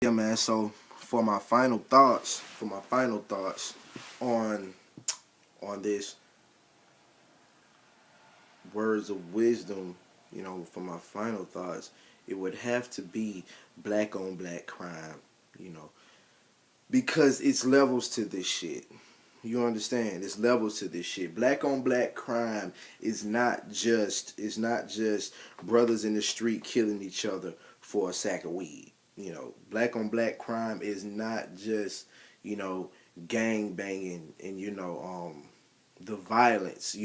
Yeah, man. So for my final thoughts on this words of wisdom, for my final thoughts, it would have to be black on black crime, you know, because it's levels to this shit. You understand? It's levels to this shit. Black on black crime is not just brothers in the street killing each other for a sack of weed. Black on black crime is not just, you know, gang banging and the violence,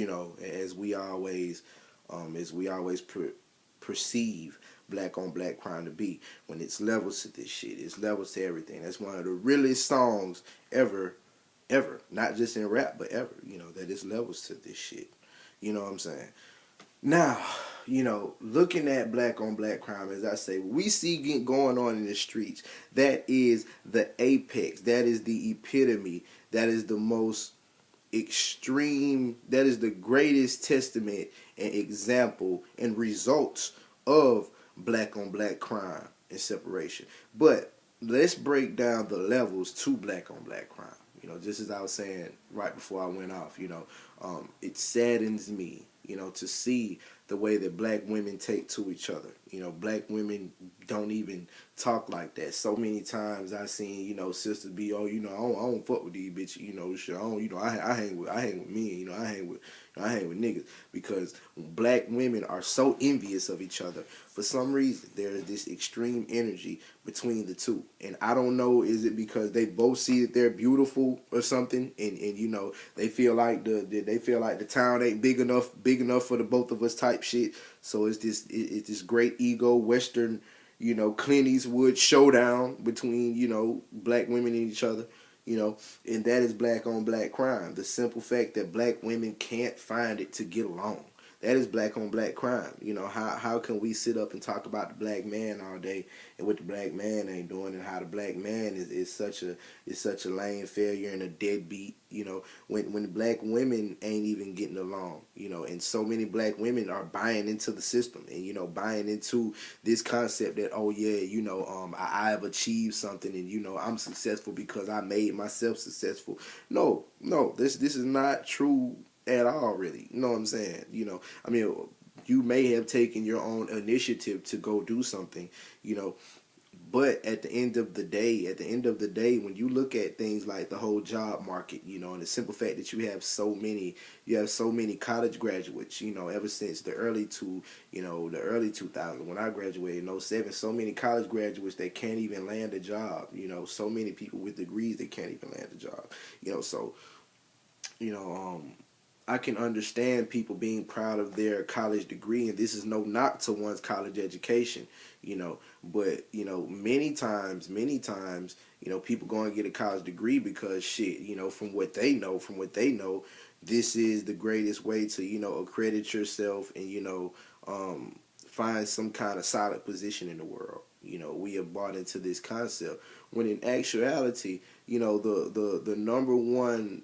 perceive black on black crime to be. When it's levels to this shit, it's levels to everything. That's one of the realest songs ever, not just in rap, but ever. That is levels to this shit. You know what I'm saying? Now, looking at black on black crime, as I say, we see going on in the streets. That is the apex. That is the epitome. That is the most extreme. That is the greatest testament and example and results of black on black crime and separation. But let's break down the levels to black on black crime. Just as I was saying right before I went off, it saddens me, to see the way that black women take to each other. Black women don't even talk like that. So many times I seen, sisters be, oh, I don't fuck with these bitches, shit. I don't, I hang with men, I hang with niggas, because black women are so envious of each other. For some reason, there is this extreme energy between the two, and I don't know, is it because they both see that they're beautiful or something, and they feel like the town ain't big enough for the both of us type shit. So it's this great ego Western, Clint Eastwood showdown between black women and each other. And that is black on black crime. The simple fact that black women can't find it to get along. That is black on black crime. How can we sit up and talk about the black man all day and what the black man ain't doing, and how the black man is such a lame failure and a deadbeat, when the black women ain't even getting along, and so many black women are buying into the system and buying into this concept that, oh yeah, I have achieved something, and I'm successful because I made myself successful. No, this is not true at all, really. You know what I'm saying? I mean, you may have taken your own initiative to go do something, but at the end of the day, when you look at things like the whole job market, and the simple fact that you have so many college graduates, ever since the early 2000s, when I graduated in '07, so many college graduates that can't even land a job, so many people with degrees that can't even land a job, so you know, I can understand people being proud of their college degree, and this is no knock to one's college education, but many times, people go and get a college degree because shit, from what they know, this is the greatest way to, accredit yourself and, find some kind of solid position in the world. We have bought into this concept when in actuality, the number one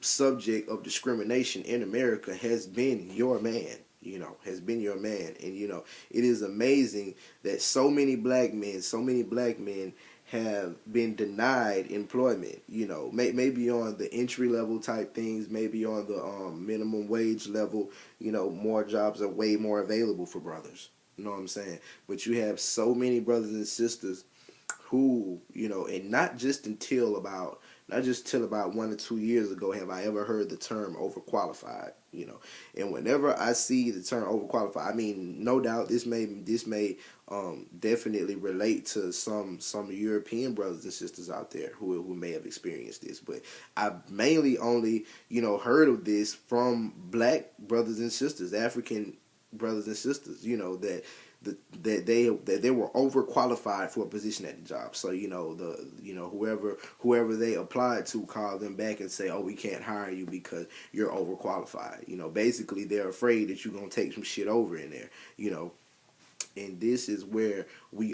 subject of discrimination in America has been your man. And it is amazing that so many black men have been denied employment. Maybe on the entry level type things, maybe on the minimum wage level. More jobs are way more available for brothers. You know what I'm saying? But you have so many brothers and sisters who, and not just till about 1 or 2 years ago have I ever heard the term overqualified. And whenever I see the term overqualified, I mean, no doubt this may definitely relate to some European brothers and sisters out there who may have experienced this, but I've mainly only heard of this from black brothers and sisters, African brothers and sisters, that they were overqualified for a position at the job. So whoever they applied to called them back and say, oh, we can't hire you because you're overqualified. Basically they're afraid that you're gonna take some shit over in there. And this is where we